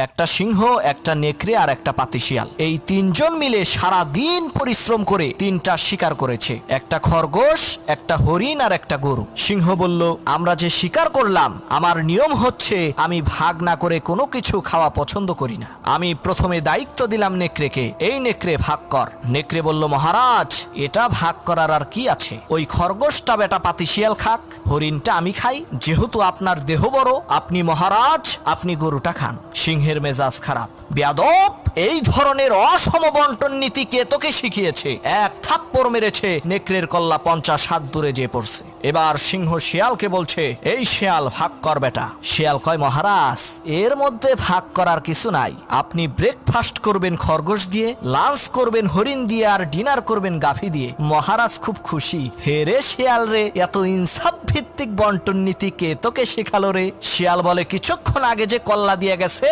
একটা সিংহ, একটা নেকড়ে আর একটা পাতিশিয়াল, এই তিনজন মিলে সারা দিন পরিশ্রম করে তিনটা শিকার করেছে, একটা খরগোশ, একটা হরিণ আর একটা গরু। সিংহ বলল, আমরা যে শিকার করলাম, আমার নিয়ম হচ্ছে আমি ভাগ না করে কোনো কিছু খাওয়া পছন্দ করি না। আমি প্রথমে দায়িত্ব দিলাম নেকড়েকে, এই নেকড়ে ভাগ কর। নেকড়ে বলল, মহারাজ এটা ভাগ করার আর কি আছে, ওই খরগোশটা বেটা পাতিশিয়াল খাক, হরিণটা আমি খাই, যেহেতু আপনার দেহ বড়, আপনি মহারাজ, আপনি গরুটা খান। সিংহের মেজাজ খারাপ, বেয়াদব, এই ধরনের অসম বন্টন নীতি কে তোকে শিখিয়েছে? এক থাপ্পড় মেরেছে, নেকড়ের কল্লা 50 হাত দূরে যেয়ে পড়ছে। এবার সিংহ শিয়ালকে বলছে, এই শিয়াল ভাগ কর বেটা। শিয়াল কয়, মহারাজ এর মধ্যে ভাগ করার কিছু নাই, আপনি ব্রেকফাস্ট করবেন খরগোশ দিয়ে, লাঞ্চ করবেন হরিণ দিয়ে, আর ডিনার করবেন গাভী দিয়ে। মহারাজ খুব খুশি। হে রে শিয়াল রে, এত ইনসাফ ভিত্তিক বন্টন নীতি কে তোকে শেখালো রে? শিয়াল বলে, কিছুক্ষণ আগে যে কল্লা দিয়ে গেছে